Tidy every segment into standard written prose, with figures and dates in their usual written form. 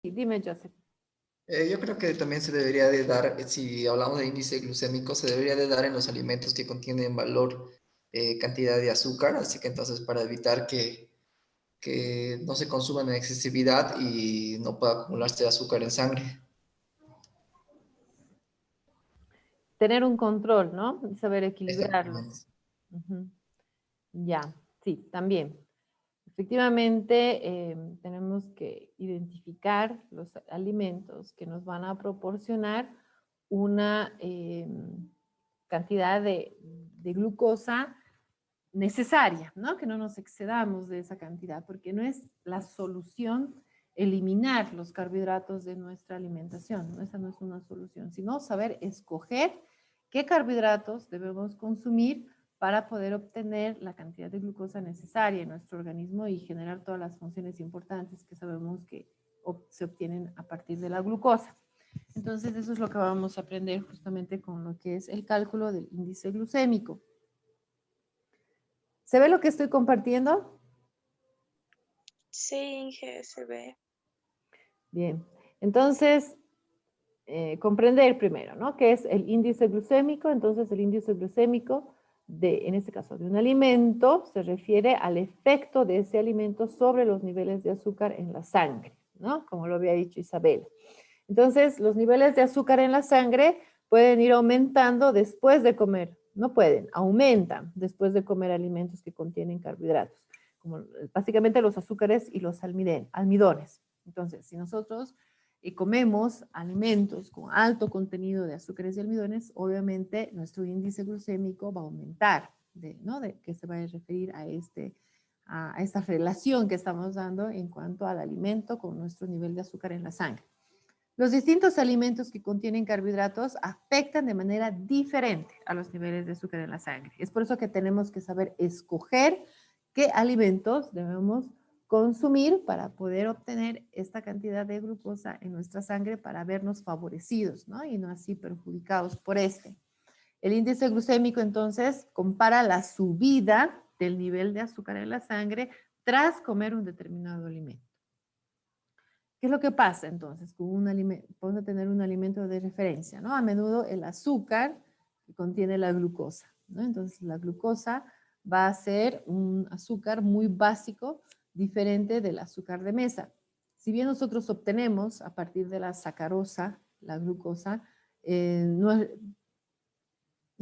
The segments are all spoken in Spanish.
Dime, Joseph. Yo creo que también se debería de dar, si hablamos de índice glucémico, se debería de dar en los alimentos que contienen valor, cantidad de azúcar, así que entonces para evitar que no se consuman en excesividad y no pueda acumularse azúcar en sangre. Tener un control, ¿no? Y saber equilibrarlo. Exactamente. Ujú. Ya, sí, también. Efectivamente, tenemos que identificar los alimentos que nos van a proporcionar una cantidad de glucosa necesaria, ¿no? Que no nos excedamos de esa cantidad, porque no es la solución eliminar los carbohidratos de nuestra alimentación, ¿no? Esa no es una solución, sino saber escoger qué carbohidratos debemos consumir para poder obtener la cantidad de glucosa necesaria en nuestro organismo y generar todas las funciones importantes que sabemos que se obtienen a partir de la glucosa. Entonces, eso es lo que vamos a aprender justamente con lo que es el cálculo del índice glucémico. ¿Se ve lo que estoy compartiendo? Sí, Inge, se ve. Bien, entonces, comprender primero, ¿no? ¿Qué es el índice glucémico? Entonces, el índice glucémico, en este caso, de un alimento, se refiere al efecto de ese alimento sobre los niveles de azúcar en la sangre, ¿no? Como lo había dicho Isabel. Entonces, los niveles de azúcar en la sangre pueden ir aumentando después de comer. No pueden, aumentan después de comer alimentos que contienen carbohidratos, como básicamente los azúcares y los almidones. Entonces, si nosotros comemos alimentos con alto contenido de azúcares y almidones, obviamente nuestro índice glucémico va a aumentar, ¿no? Que se va a referir a esta relación que estamos dando en cuanto al alimento con nuestro nivel de azúcar en la sangre. Los distintos alimentos que contienen carbohidratos afectan de manera diferente a los niveles de azúcar en la sangre. Es por eso que tenemos que saber escoger qué alimentos debemos consumir para poder obtener esta cantidad de glucosa en nuestra sangre para vernos favorecidos, ¿no? Y no así perjudicados por este. El índice glucémico entonces compara la subida del nivel de azúcar en la sangre tras comer un determinado alimento. ¿Qué es lo que pasa entonces? Vamos a tener un alimento de referencia, ¿no? A menudo el azúcar que contiene la glucosa, ¿no? Entonces la glucosa va a ser un azúcar muy básico, diferente del azúcar de mesa. Si bien nosotros obtenemos a partir de la sacarosa, la glucosa, y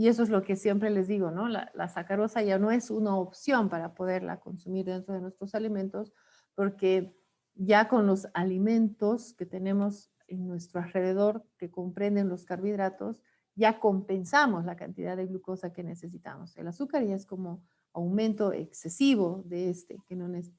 eso es lo que siempre les digo, ¿no? La sacarosa ya no es una opción para poderla consumir dentro de nuestros alimentos, porque ya con los alimentos que tenemos en nuestro alrededor, que comprenden los carbohidratos, ya compensamos la cantidad de glucosa que necesitamos. El azúcar ya es como aumento excesivo de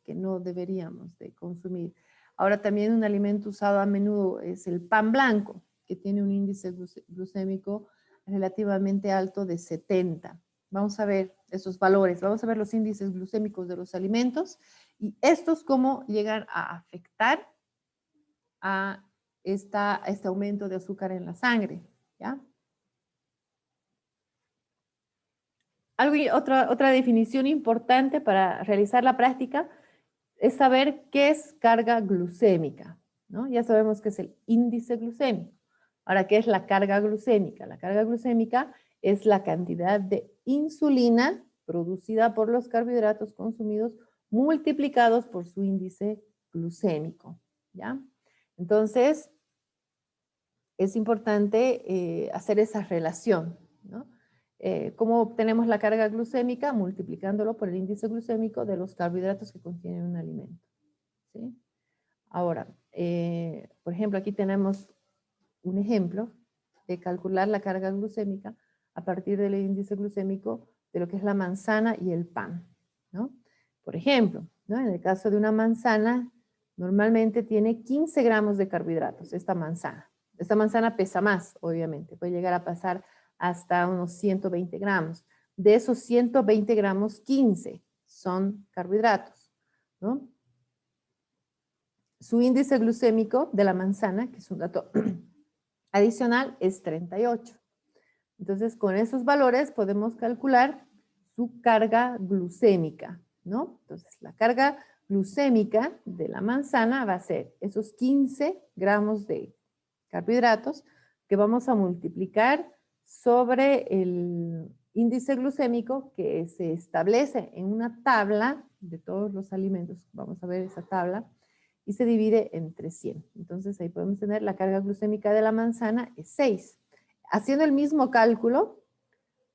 que no deberíamos de consumir. Ahora también un alimento usado a menudo es el pan blanco, que tiene un índice glucémico relativamente alto de 70. Vamos a ver esos valores, vamos a ver los índices glucémicos de los alimentos y estos cómo llegan a afectar a este aumento de azúcar en la sangre, ¿ya? Otra definición importante para realizar la práctica es saber qué es carga glucémica, ¿no? Ya sabemos que es el índice glucémico. Ahora, ¿qué es la carga glucémica? La carga glucémica es la cantidad de insulina producida por los carbohidratos consumidos multiplicados por su índice glucémico, ¿ya? Entonces, es importante hacer esa relación, ¿no? ¿Cómo obtenemos la carga glucémica? Multiplicándolo por el índice glucémico de los carbohidratos que contienen un alimento, ¿sí? Ahora, por ejemplo, aquí tenemos un ejemplo de calcular la carga glucémica a partir del índice glucémico de lo que es la manzana y el pan, ¿no? Por ejemplo, ¿no? En el caso de una manzana, normalmente tiene 15 gramos de carbohidratos, esta manzana. Esta manzana pesa más, obviamente, puede llegar a pasar hasta unos 120 gramos. De esos 120 gramos, 15 son carbohidratos, ¿no? Su índice glucémico de la manzana, que es un dato adicional, es 38. Entonces, con esos valores podemos calcular su carga glucémica, ¿no? Entonces, la carga glucémica de la manzana va a ser esos 15 gramos de carbohidratos que vamos a multiplicar sobre el índice glucémico que se establece en una tabla de todos los alimentos. Vamos a ver esa tabla y se divide entre 100. Entonces ahí podemos tener la carga glucémica de la manzana es 6. Haciendo el mismo cálculo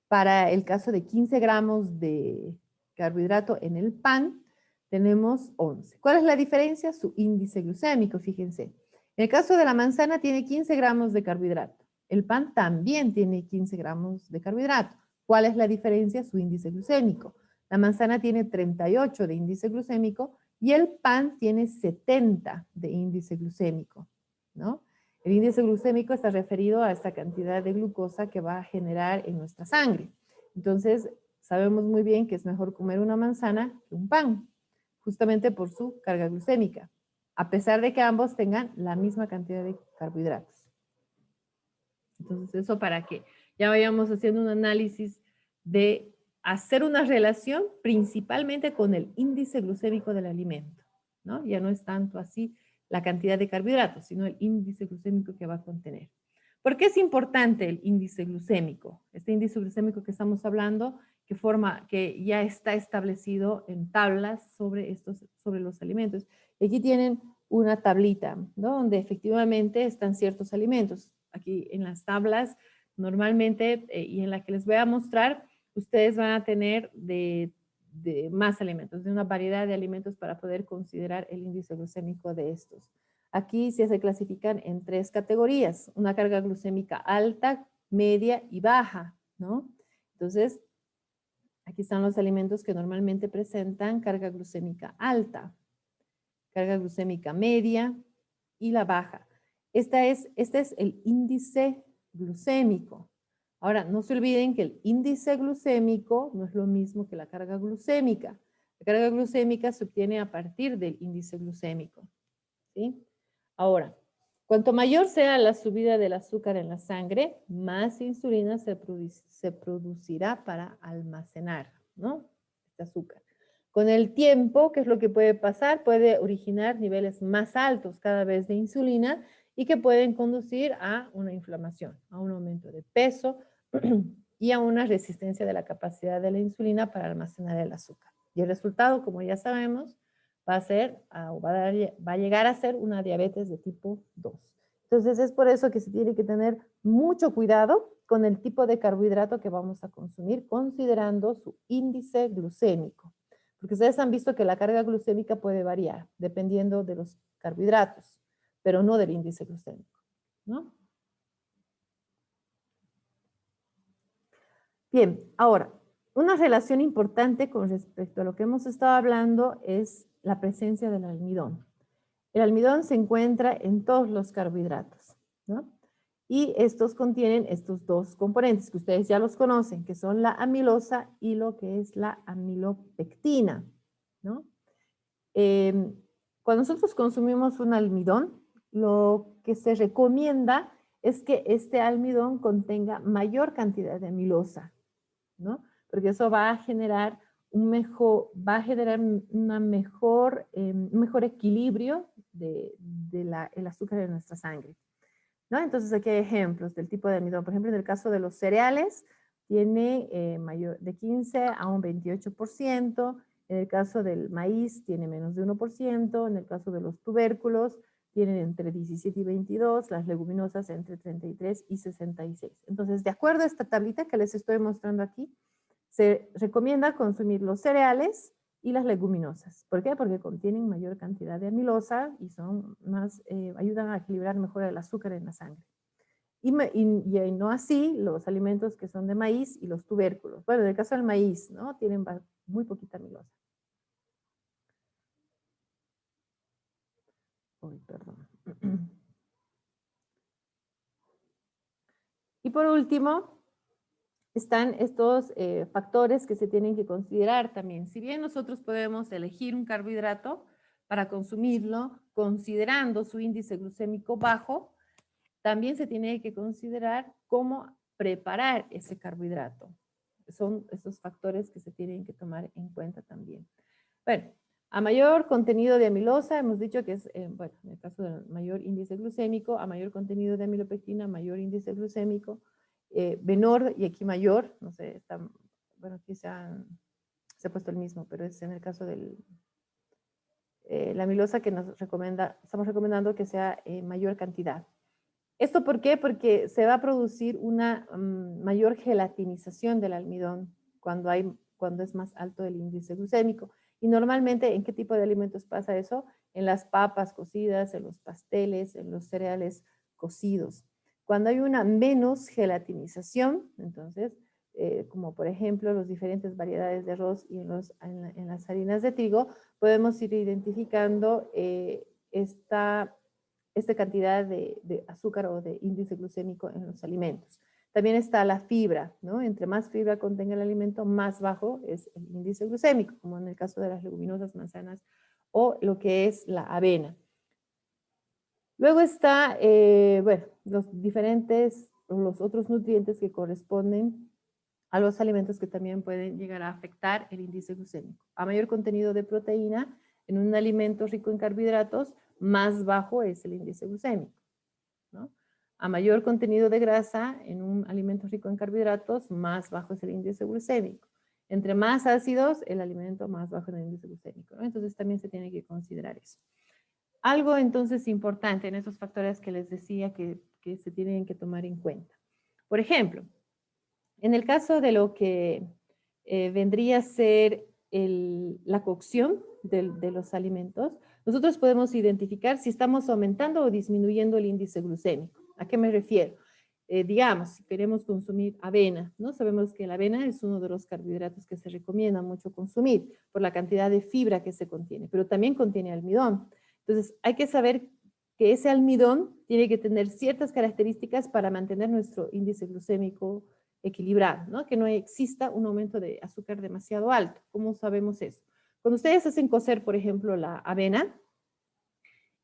para el caso de 15 gramos de carbohidrato en el pan, tenemos 11. ¿Cuál es la diferencia? Su índice glucémico, fíjense. En el caso de la manzana tiene 15 gramos de carbohidrato. El pan también tiene 15 gramos de carbohidrato. ¿Cuál es la diferencia? Su índice glucémico. La manzana tiene 38 de índice glucémico y el pan tiene 70 de índice glucémico, ¿no? El índice glucémico está referido a esta cantidad de glucosa que va a generar en nuestra sangre. Entonces, sabemos muy bien que es mejor comer una manzana que un pan, justamente por su carga glucémica, a pesar de que ambos tengan la misma cantidad de carbohidratos. Entonces, eso para que ya vayamos haciendo un análisis de hacer una relación principalmente con el índice glucémico del alimento, ¿no? Ya no es tanto así la cantidad de carbohidratos, sino el índice glucémico que va a contener. ¿Por qué es importante el índice glucémico? Este índice glucémico que estamos hablando, que ya está establecido en tablas sobre los alimentos. Y aquí tienen una tablita, ¿no? Donde efectivamente están ciertos alimentos. Aquí en las tablas, normalmente, y en la que les voy a mostrar, ustedes van a tener de más alimentos, de una variedad de alimentos para poder considerar el índice glucémico de estos. Aquí se clasifican en 3 categorías, una carga glucémica alta, media y baja, ¿no? Entonces, aquí están los alimentos que normalmente presentan carga glucémica alta, carga glucémica media y la baja. Este es el índice glucémico. Ahora, no se olviden que el índice glucémico no es lo mismo que la carga glucémica. La carga glucémica se obtiene a partir del índice glucémico, ¿sí? Ahora, cuanto mayor sea la subida del azúcar en la sangre, más insulina se producirá para almacenar, ¿no? Este azúcar. Con el tiempo, ¿qué es lo que puede pasar? Puede originar niveles más altos cada vez de insulina y que pueden conducir a una inflamación, a un aumento de peso y a una resistencia de la capacidad de la insulina para almacenar el azúcar. Y el resultado, como ya sabemos, va a llegar a ser una diabetes de tipo 2. Entonces es por eso que se tiene que tener mucho cuidado con el tipo de carbohidrato que vamos a consumir, considerando su índice glucémico. Porque ustedes han visto que la carga glucémica puede variar dependiendo de los carbohidratos, pero no del índice glucémico, ¿no? Bien, ahora, una relación importante con respecto a lo que hemos estado hablando es la presencia del almidón. El almidón se encuentra en todos los carbohidratos, ¿no? Y estos contienen estos 2 componentes que ustedes ya los conocen, que son la amilosa y lo que es la amilopectina, ¿no? Cuando nosotros consumimos un almidón, lo que se recomienda es que este almidón contenga mayor cantidad de amilosa, ¿no? Porque eso va a generar un mejor equilibrio el azúcar en nuestra sangre, ¿no? Entonces aquí hay ejemplos del tipo de almidón. Por ejemplo, en el caso de los cereales, tiene de 15 a un 28%. En el caso del maíz, tiene menos de 1%. En el caso de los tubérculos, tienen entre 17 y 22. Las leguminosas entre 33 y 66. Entonces, de acuerdo a esta tablita que les estoy mostrando aquí, se recomienda consumir los cereales y las leguminosas. ¿Por qué? Porque contienen mayor cantidad de amilosa y son ayudan a equilibrar mejor el azúcar en la sangre. Y no así los alimentos que son de maíz y los tubérculos. Bueno, en el caso del maíz, ¿no? Tienen muy poquita amilosa. Uy, perdón. Y por último, están estos factores que se tienen que considerar también. Si bien nosotros podemos elegir un carbohidrato para consumirlo, considerando su índice glucémico bajo, también se tiene que considerar cómo preparar ese carbohidrato. Son estos factores que se tienen que tomar en cuenta también. Bueno, A mayor contenido de amilosa, hemos dicho que es, bueno, en el caso del mayor índice glucémico, a mayor contenido de amilopectina, mayor índice glucémico, menor y aquí mayor, no sé, está, bueno, aquí se ha puesto el mismo, pero es en el caso de la amilosa que estamos recomendando que sea mayor cantidad. ¿Esto por qué? Porque se va a producir una mayor gelatinización del almidón cuando es más alto el índice glucémico. Y normalmente, ¿en qué tipo de alimentos pasa eso? En las papas cocidas, en los pasteles, en los cereales cocidos. Cuando hay una menos gelatinización, entonces, como por ejemplo las diferentes variedades de arroz y en las harinas de trigo, podemos ir identificando esta cantidad de azúcar o de índice glucémico en los alimentos. También está la fibra, ¿no? Entre más fibra contenga el alimento, más bajo es el índice glucémico, como en el caso de las leguminosas, manzanas o lo que es la avena. Luego está, bueno, los otros nutrientes que corresponden a los alimentos que también pueden llegar a afectar el índice glucémico. A mayor contenido de proteína en un alimento rico en carbohidratos, más bajo es el índice glucémico, ¿no? A mayor contenido de grasa en un alimento rico en carbohidratos, más bajo es el índice glucémico. Entre más ácidos, el alimento más bajo es el índice glucémico, ¿no? Entonces también se tiene que considerar eso. Algo entonces importante en esos factores que les decía que se tienen que tomar en cuenta. Por ejemplo, en el caso de lo que vendría a ser la cocción de los alimentos, nosotros podemos identificar si estamos aumentando o disminuyendo el índice glucémico. ¿A qué me refiero? Digamos, si queremos consumir avena, ¿no? Sabemos que la avena es uno de los carbohidratos que se recomienda mucho consumir por la cantidad de fibra que se contiene, pero también contiene almidón. Entonces, hay que saber que ese almidón tiene que tener ciertas características para mantener nuestro índice glucémico equilibrado, ¿no? Que no exista un aumento de azúcar demasiado alto. ¿Cómo sabemos eso? Cuando ustedes hacen cocer, por ejemplo, la avena,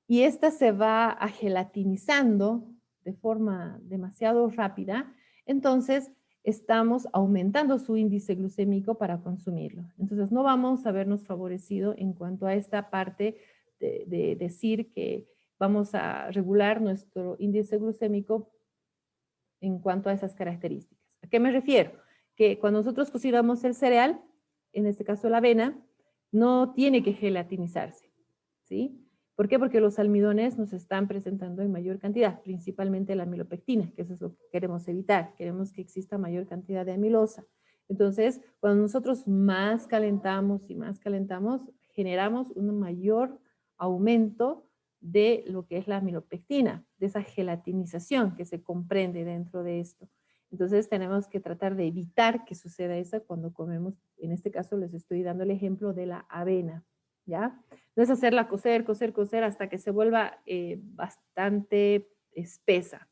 y esta se va a gelatinizando de forma demasiado rápida, entonces estamos aumentando su índice glucémico para consumirlo. Entonces no vamos a vernos favorecidos en cuanto a esta parte de decir que vamos a regular nuestro índice glucémico en cuanto a esas características. ¿A qué me refiero? Que cuando nosotros cocinamos el cereal, en este caso la avena, no tiene que gelatinizarse, ¿sí? ¿Por qué? Porque los almidones nos están presentando en mayor cantidad, principalmente la amilopectina, que eso es lo que queremos evitar. Queremos que exista mayor cantidad de amilosa. Entonces, cuando nosotros más calentamos y más calentamos, generamos un mayor aumento de lo que es la amilopectina, de esa gelatinización que se comprende dentro de esto. Entonces tenemos que tratar de evitar que suceda eso cuando comemos. En este caso les estoy dando el ejemplo de la avena, ¿ya? No es hacerla cocer, cocer, cocer hasta que se vuelva bastante espesa,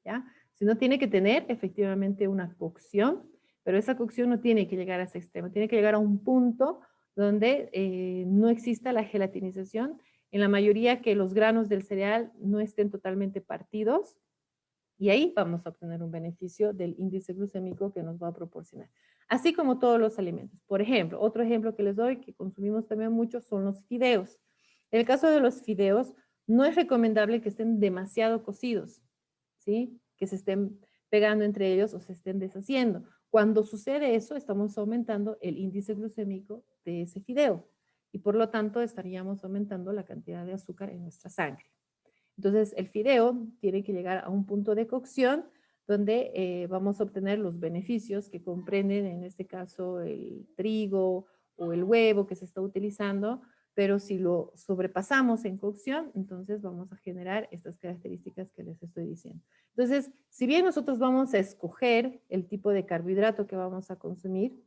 ¿ya? Sino tiene que tener efectivamente una cocción, pero esa cocción no tiene que llegar a ese extremo, tiene que llegar a un punto donde no exista la gelatinización, en la mayoría que los granos del cereal no estén totalmente partidos, y ahí vamos a obtener un beneficio del índice glucémico que nos va a proporcionar. Así como todos los alimentos. Por ejemplo, otro ejemplo que les doy, que consumimos también mucho, son los fideos. En el caso de los fideos, no es recomendable que estén demasiado cocidos, ¿sí? Que se estén pegando entre ellos o se estén deshaciendo. Cuando sucede eso, estamos aumentando el índice glucémico de ese fideo y por lo tanto estaríamos aumentando la cantidad de azúcar en nuestra sangre. Entonces, el fideo tiene que llegar a un punto de cocción donde vamos a obtener los beneficios que comprenden, en este caso, el trigo o el huevo que se está utilizando, pero si lo sobrepasamos en cocción, entonces vamos a generar estas características que les estoy diciendo. Entonces, si bien nosotros vamos a escoger el tipo de carbohidrato que vamos a consumir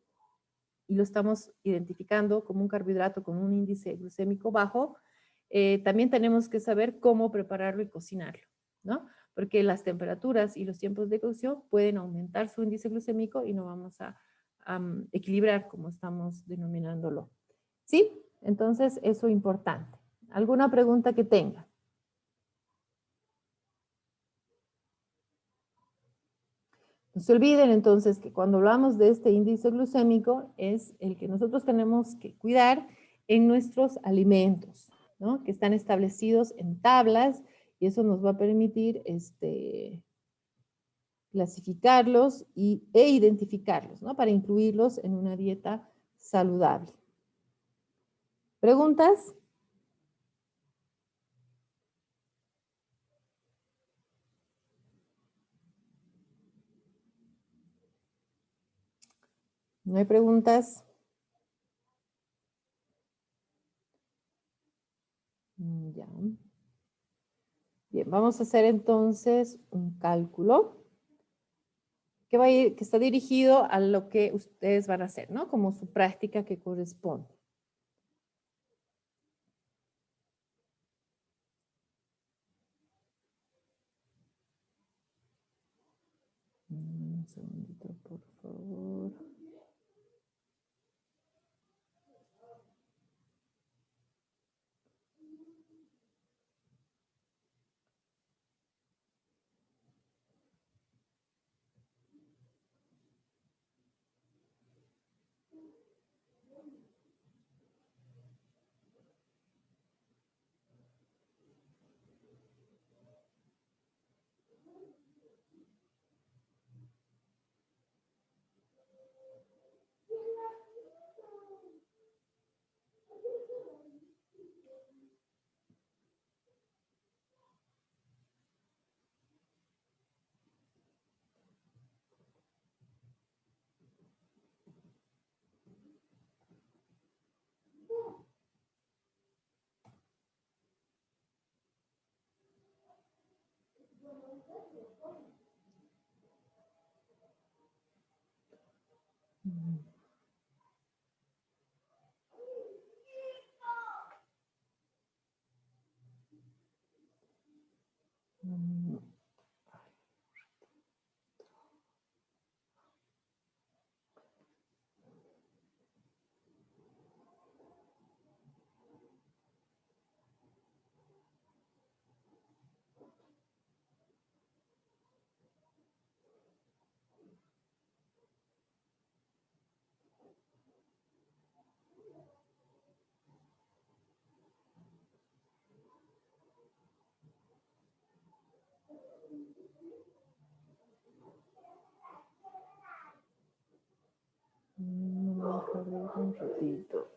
y lo estamos identificando como un carbohidrato con un índice glucémico bajo, también tenemos que saber cómo prepararlo y cocinarlo, ¿no? Porque las temperaturas y los tiempos de cocción pueden aumentar su índice glucémico y no vamos a equilibrar como estamos denominándolo. ¿Sí? Entonces, eso es importante. ¿Alguna pregunta que tenga? No se olviden entonces que cuando hablamos de este índice glucémico es el que nosotros tenemos que cuidar en nuestros alimentos, ¿no? Que están establecidos en tablas y eso nos va a permitir clasificarlos e identificarlos, ¿no? Para incluirlos en una dieta saludable. ¿Preguntas? ¿No hay preguntas? Ya. Bien, vamos a hacer entonces un cálculo que está dirigido a lo que ustedes van a hacer, ¿no? Como su práctica que corresponde. Un segundito, por favor. Un ratito.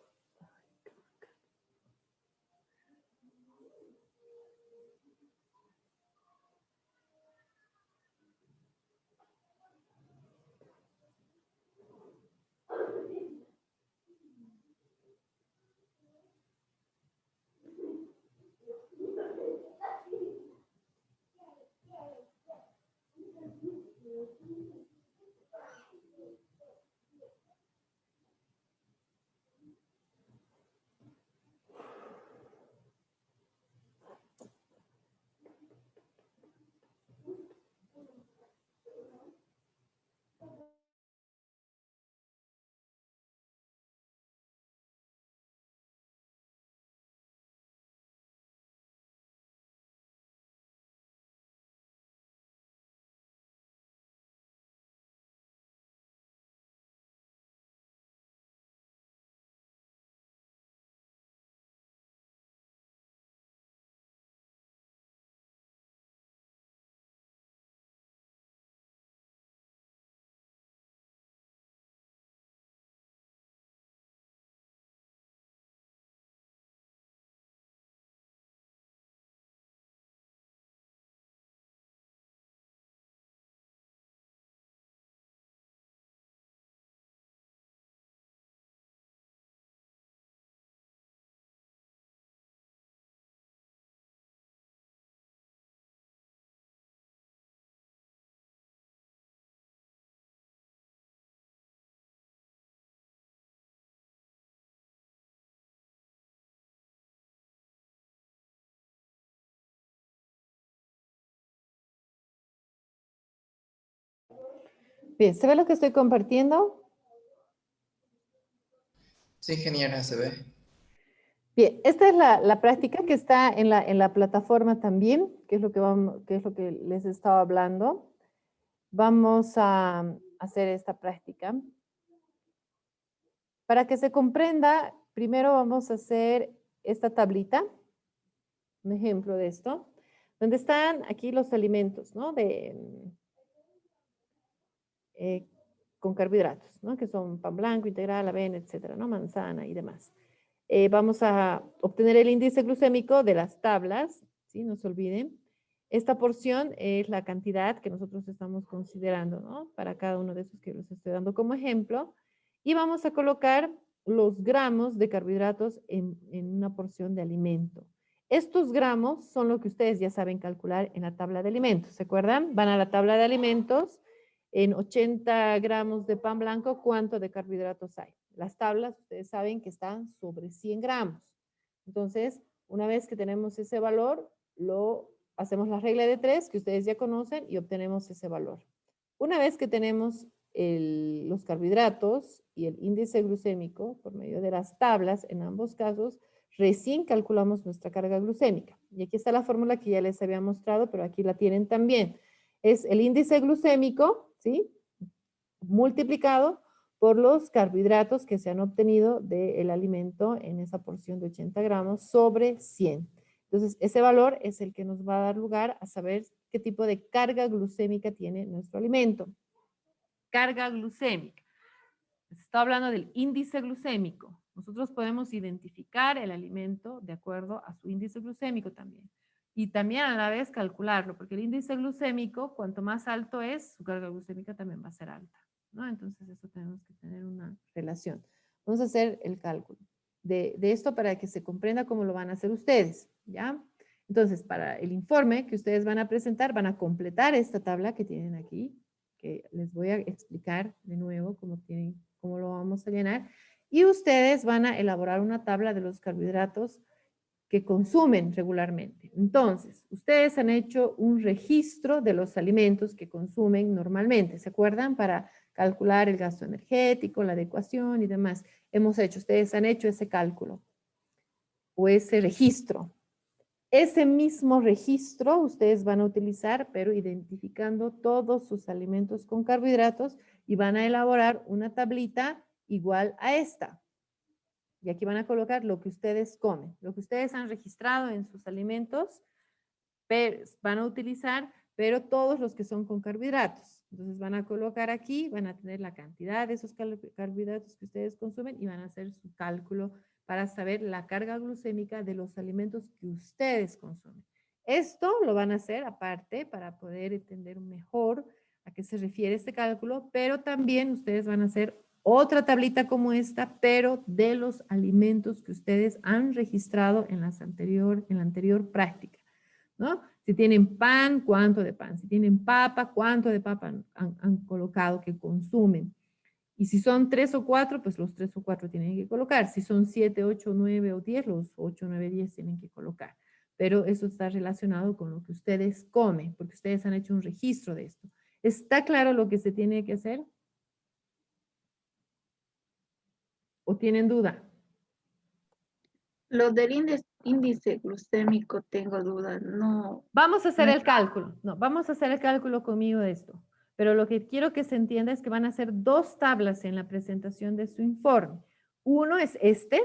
Bien, ¿se ve lo que estoy compartiendo? Sí, ingeniera, se ve. Bien, esta es la práctica que está en la plataforma también, que es lo que les estaba hablando. Vamos a hacer esta práctica para que se comprenda primero vamos a hacer esta tablita, un ejemplo de esto, donde están aquí los alimentos, ¿no? Con carbohidratos, ¿no? Que son pan blanco, integral, avena, etcétera, ¿no? Manzana y demás. Vamos a obtener el índice glucémico de las tablas, ¿sí? No se olviden. Esta porción es la cantidad que nosotros estamos considerando, ¿no? Para cada uno de esos que les estoy dando como ejemplo. Y vamos a colocar los gramos de carbohidratos en una porción de alimento. Estos gramos son lo que ustedes ya saben calcular en la tabla de alimentos, ¿se acuerdan? Van a la tabla de alimentos, en 80 gramos de pan blanco, ¿cuánto de carbohidratos hay? Las tablas, ustedes saben que están sobre 100 gramos. Entonces, una vez que tenemos ese valor, hacemos la regla de 3 que ustedes ya conocen y obtenemos ese valor. Una vez que tenemos los carbohidratos y el índice glucémico por medio de las tablas, en ambos casos, recién calculamos nuestra carga glucémica. Y aquí está la fórmula que ya les había mostrado, pero aquí la tienen también. Es el índice glucémico, ¿sí? Multiplicado por los carbohidratos que se han obtenido del alimento en esa porción de 80 gramos sobre 100. Entonces, ese valor es el que nos va a dar lugar a saber qué tipo de carga glucémica tiene nuestro alimento. Carga glucémica. Se está hablando del índice glucémico. Nosotros podemos identificar el alimento de acuerdo a su índice glucémico también. Y también a la vez calcularlo, porque el índice glucémico, cuanto más alto es, su carga glucémica también va a ser alta, ¿no? Entonces, eso tenemos que tener una relación. Vamos a hacer el cálculo de esto para que se comprenda cómo lo van a hacer ustedes, ¿ya? Entonces, para el informe que ustedes van a presentar, van a completar esta tabla que tienen aquí, que les voy a explicar de nuevo cómo lo vamos a llenar. Y ustedes van a elaborar una tabla de los carbohidratos que consumen regularmente. Entonces, ustedes han hecho un registro de los alimentos que consumen normalmente, ¿se acuerdan? Para calcular el gasto energético, la adecuación y demás. Ustedes han hecho ese cálculo o ese registro. Ese mismo registro ustedes van a utilizar, pero identificando todos sus alimentos con carbohidratos y van a elaborar una tablita igual a esta. Y aquí van a colocar lo que ustedes comen, lo que ustedes han registrado en sus alimentos, pero van a utilizar, pero todos los que son con carbohidratos. Entonces van a colocar aquí, van a tener la cantidad de esos carbohidratos que ustedes consumen y van a hacer su cálculo para saber la carga glucémica de los alimentos que ustedes consumen. Esto lo van a hacer aparte para poder entender mejor a qué se refiere este cálculo, pero también ustedes van a hacer otra tablita como esta, pero de los alimentos que ustedes han registrado en la anterior práctica, ¿no? Si tienen pan, ¿cuánto de pan? Si tienen papa, ¿cuánto de papa han colocado que consumen? Y si son 3 o 4, pues los 3 o 4 tienen que colocar. Si son 7, 8, 9 o 10, los 8, 9, 10 tienen que colocar. Pero eso está relacionado con lo que ustedes comen, porque ustedes han hecho un registro de esto. ¿Está claro lo que se tiene que hacer? ¿O tienen duda? Lo del índice glucémico tengo dudas, no. Vamos a hacer el cálculo. No, vamos a hacer el cálculo conmigo de esto. Pero lo que quiero que se entienda es que van a hacer dos tablas en la presentación de su informe. Uno es este,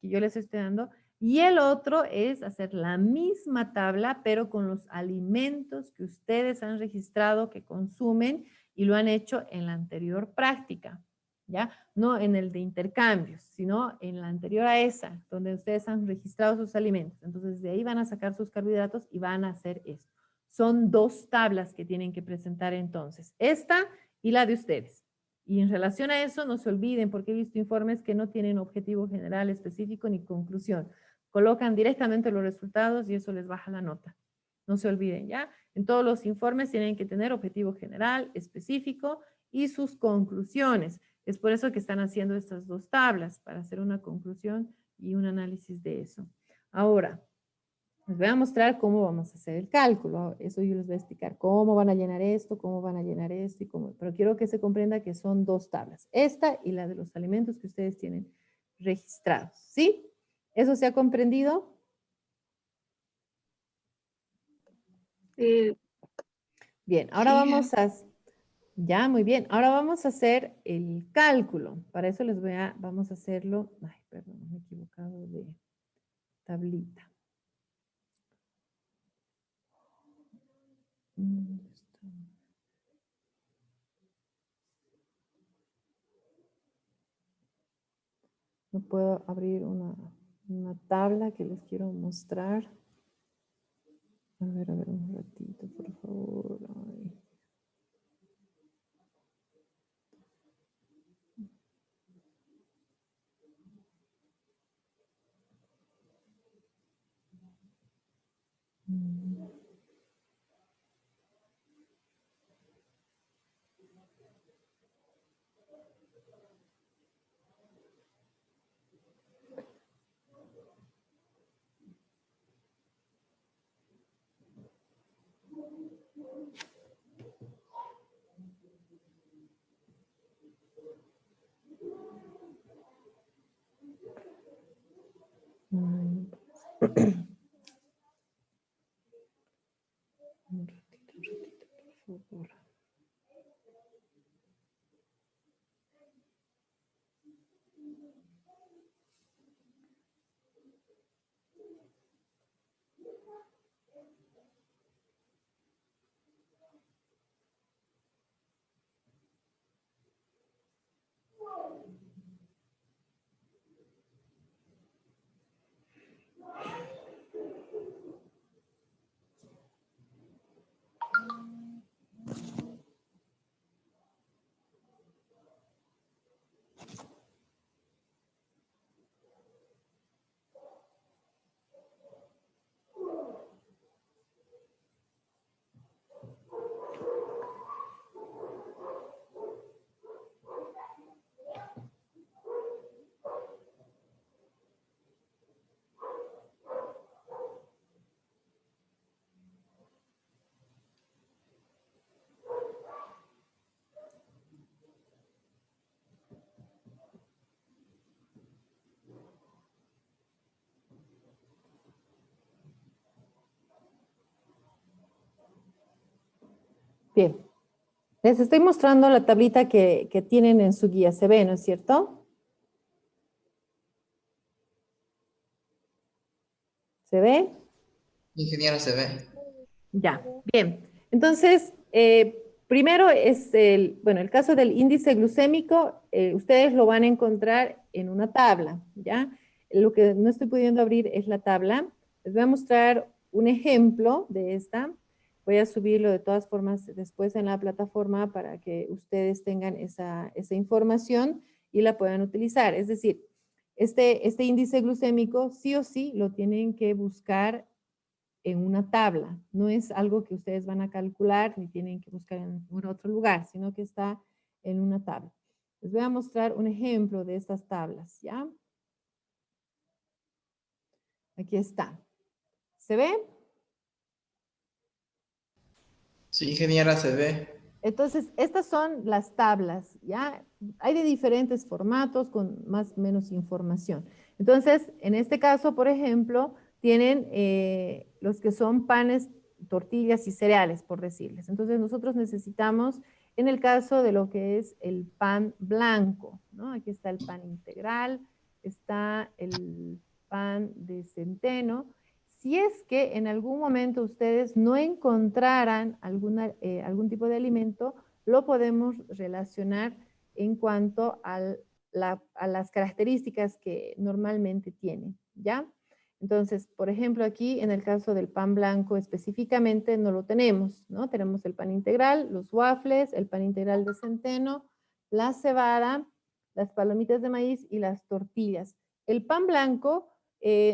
que yo les estoy dando, y el otro es hacer la misma tabla, pero con los alimentos que ustedes han registrado que consumen y lo han hecho en la anterior práctica. ¿Ya? No en el de intercambios, sino en la anterior a esa, donde ustedes han registrado sus alimentos. Entonces, de ahí van a sacar sus carbohidratos y van a hacer esto. Son dos tablas que tienen que presentar entonces, esta y la de ustedes. Y en relación a eso, no se olviden, porque he visto informes que no tienen objetivo general específico ni conclusión. Colocan directamente los resultados y eso les baja la nota. No se olviden, ¿ya? En todos los informes tienen que tener objetivo general, específico y sus conclusiones. Es por eso que están haciendo estas dos tablas, para hacer una conclusión y un análisis de eso. Ahora, les voy a mostrar cómo vamos a hacer el cálculo. Eso yo les voy a explicar cómo van a llenar esto, cómo van a llenar esto, pero quiero que se comprenda que son dos tablas. Esta y la de los alimentos que ustedes tienen registrados, ¿sí? ¿Eso se ha comprendido? Sí. Bien, ahora vamos a... Ya, muy bien. Ahora vamos a hacer el cálculo. Para eso vamos a hacerlo. Ay, perdón, me he equivocado de tablita. ¿Dónde está? No puedo abrir una tabla que les quiero mostrar. A ver, un ratito, por favor. Ay. Mm. Mm. Un ratito, por favor. Bien, les estoy mostrando la tablita que tienen en su guía. ¿Se ve, no es cierto? ¿Se ve? Ingeniera, se ve. Ya, bien. Entonces, primero es el caso del índice glucémico, ustedes lo van a encontrar en una tabla, ¿ya? Lo que no estoy pudiendo abrir es la tabla. Les voy a mostrar un ejemplo de esta. Voy a subirlo de todas formas después en la plataforma para que ustedes tengan esa información y la puedan utilizar. Es decir, este índice glucémico sí o sí lo tienen que buscar en una tabla. No es algo que ustedes van a calcular ni tienen que buscar en ningún otro lugar, sino que está en una tabla. Les voy a mostrar un ejemplo de estas tablas, ¿ya? Aquí está. ¿Se ve? Sí, ingeniera, se ve. Entonces, estas son las tablas, ¿ya? Hay de diferentes formatos con más o menos información. Entonces, en este caso, por ejemplo, tienen los que son panes, tortillas y cereales, por decirles. Entonces, nosotros necesitamos, en el caso de lo que es el pan blanco, ¿no? Aquí está el pan integral, está el pan de centeno. Si es que en algún momento ustedes no encontraran algún tipo de alimento, lo podemos relacionar en cuanto a las características que normalmente tiene, ¿ya? Entonces, por ejemplo, aquí en el caso del pan blanco específicamente no lo tenemos, ¿no? Tenemos el pan integral, los waffles, el pan integral de centeno, la cebada, las palomitas de maíz y las tortillas. El pan blanco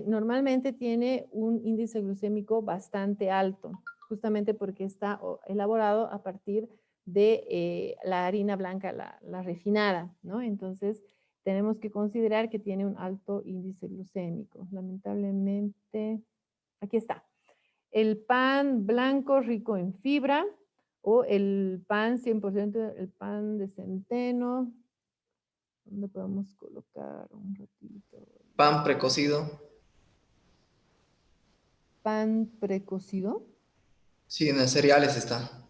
normalmente tiene un índice glucémico bastante alto, justamente porque está elaborado a partir de la harina blanca, la refinada, ¿no? Entonces, tenemos que considerar que tiene un alto índice glucémico. Lamentablemente, aquí está. El pan blanco rico en fibra o el pan 100%, el pan de centeno. ¿Dónde podemos colocar un ratito? Pan precocido. Pan precocido. Sí, en los cereales está.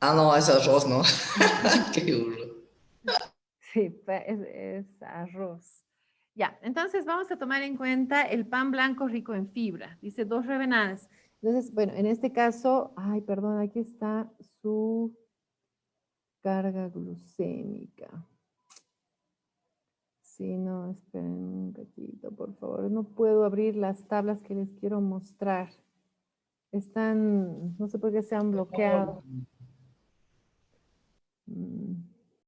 Ah, no, es arroz, ¿no? Qué burro. Sí, es arroz. Ya, entonces vamos a tomar en cuenta el pan blanco rico en fibra. Dice 2 rebanadas. Entonces, bueno, en este caso, ay, perdón, aquí está su carga glucémica. Sí, no, esperen un ratito, por favor. No puedo abrir las tablas que les quiero mostrar. Están, no sé por qué se han bloqueado.